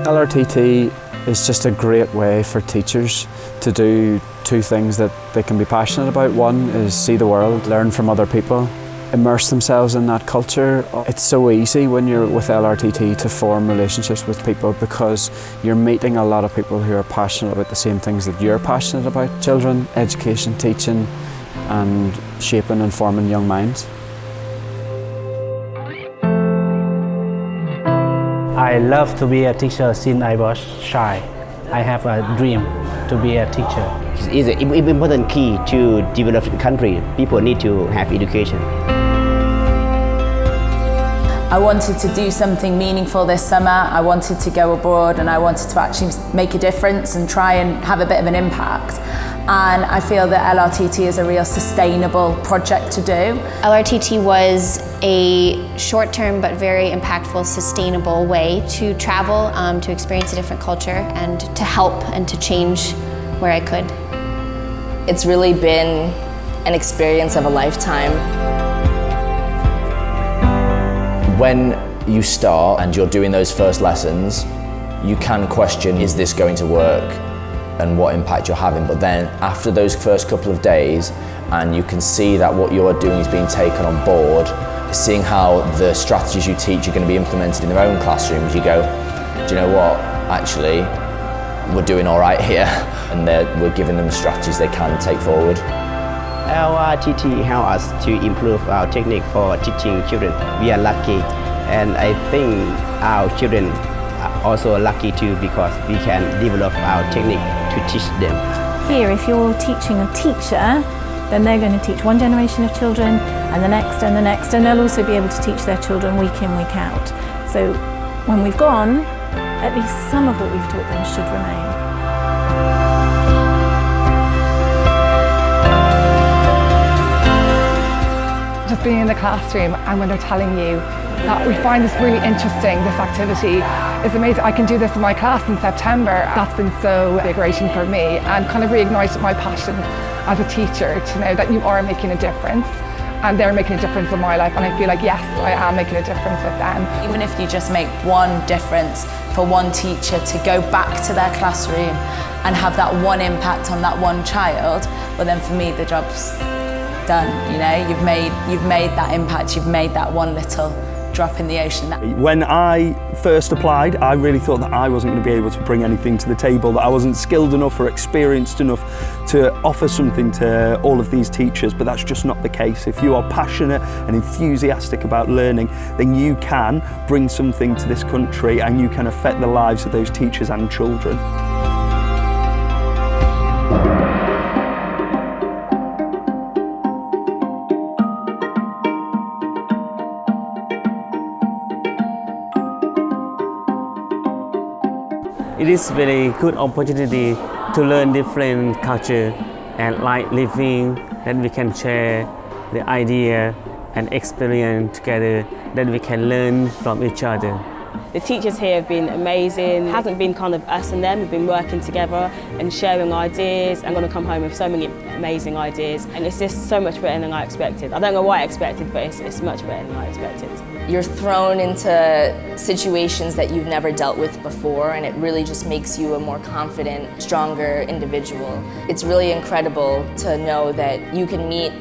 LRTT is just a great way for teachers to do two things that they can be passionate about. One is see the world, learn from other people, immerse themselves in that culture. It's so easy when you're with LRTT to form relationships with people because you're meeting a lot of people who are passionate about the same things that you're passionate about. Children, education, teaching and shaping and forming young minds. I love to be a teacher since I was child. I have a dream to be a teacher. It's an important key to develop the country. People need to have education. I wanted to do something meaningful this summer. I wanted to go abroad and I wanted to actually make a difference and try and have a bit of an impact. And I feel that LRTT is a real sustainable project to do. LRTT was a short-term but very impactful, sustainable way to travel, to experience a different culture and to help and to change where I could. It's really been an experience of a lifetime. When you start and you're doing those first lessons, you can question, is this going to work? And what impact you're having, but then after those first couple of days and you can see that what you're doing is being taken on board, seeing how the strategies you teach are going to be implemented in their own classrooms, you go, do you know what, actually we're doing all right here and we're giving them strategies they can take forward. LRTT helps us to improve our technique for teaching children. We are lucky and I think our children are also lucky too because we can develop our technique to teach them. Here, if you're teaching a teacher, then they're going to teach one generation of children and the next and the next, and they'll also be able to teach their children week in, week out. So when we've gone, at least some of what we've taught them should remain. Just being in the classroom and when they're telling you that we find this really interesting, this activity is amazing. I can do this in my class in September. That's been so invigorating for me and kind of reignited my passion as a teacher to know that you are making a difference and they're making a difference in my life, and I feel like, yes, I am making a difference with them. Even if you just make one difference for one teacher to go back to their classroom and have that one impact on that one child, well then for me the job's done, you know, you've made that impact, you've made that one little drop in the ocean. When I first applied, I really thought that I wasn't going to be able to bring anything to the table, that I wasn't skilled enough or experienced enough to offer something to all of these teachers, but that's just not the case. If you are passionate and enthusiastic about learning, then you can bring something to this country and you can affect the lives of those teachers and children. It is a very good opportunity to learn different culture and like living, that we can share the idea and experience together, that we can learn from each other. The teachers here have been amazing. It hasn't been kind of us and them, we've been working together and sharing ideas. I'm going to come home with so many amazing ideas and it's just so much better than I expected. I don't know what I expected, but it's much better than I expected. You're thrown into situations that you've never dealt with before and it really just makes you a more confident, stronger individual. It's really incredible to know that you can meet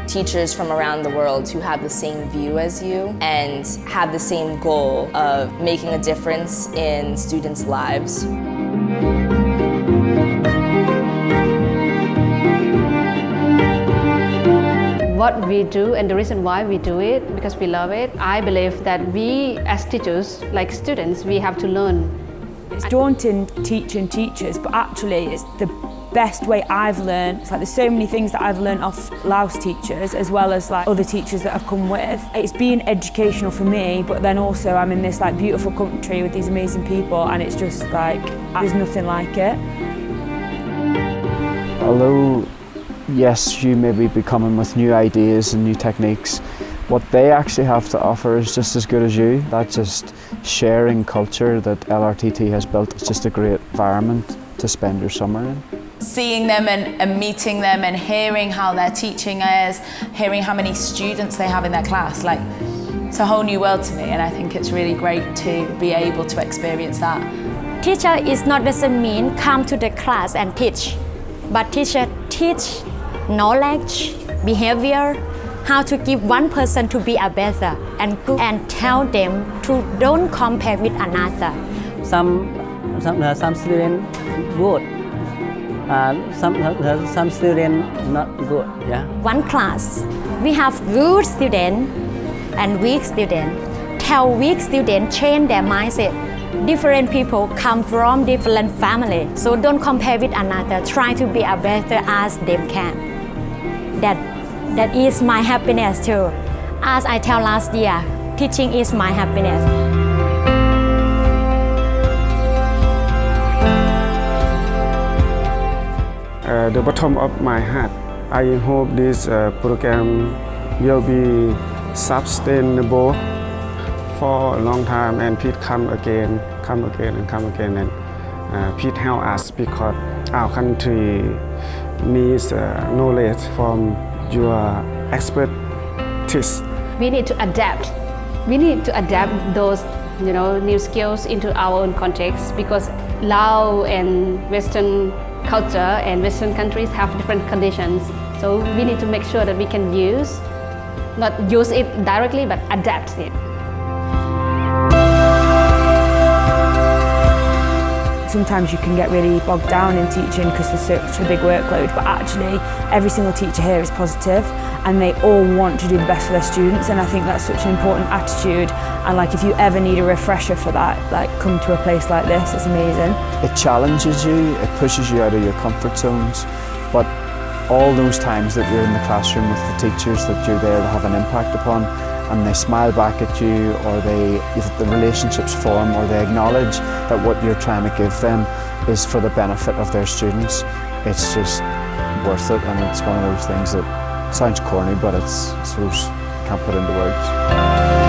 teachers from around the world who have the same view as you and have the same goal of making a difference in students' lives. What we do and the reason why we do it, because we love it. I believe that we as teachers, like students, we have to learn. It's daunting teaching teachers, but actually it's the best way I've learned. It's like there's so many things that I've learned off Laos teachers as well as like other teachers that I've come with. It's been educational for me, but then also I'm in this like beautiful country with these amazing people and it's just like, there's nothing like it. Although yes, you may be coming with new ideas and new techniques, what they actually have to offer is just as good as you. That just sharing culture that LRTT has built is just a great environment to spend your summer in. Seeing them and meeting them and hearing how their teaching is, hearing how many students they have in their class, like it's a whole new world to me and I think it's really great to be able to experience that Teacher is not doesn't mean come to the class and teach, but teacher teach knowledge, behavior, how to give one person to be a better and good, and tell them to don't compare with another. Some students good, some students not good. Yeah. One class, we have good student and weak student. Tell weak student change their mindset. Different people come from different family, so don't compare with another. Try to be a better as them can. That is my happiness too. As I tell last year, teaching is my happiness. The bottom of my heart, I hope this program will be sustainable for a long time, and please come again, and please help us because our country needs knowledge from your expertise. We need to adapt. We need to adapt those new skills into our own context, because Laos and Western culture and Western countries have different conditions. So we need to make sure that we can not use it directly, but adapt it. Sometimes you can get really bogged down in teaching because there's such a big workload, but actually every single teacher here is positive and they all want to do the best for their students, and I think that's such an important attitude. And like, if you ever need a refresher for that, like, come to a place like this, it's amazing. It challenges you, it pushes you out of your comfort zones, but all those times that you're in the classroom with the teachers that you're there to have an impact upon, and they smile back at you, or the relationships form, or they acknowledge that what you're trying to give them is for the benefit of their students. It's just worth it, and it's one of those things that sounds corny, but it's, I suppose, can't put into words.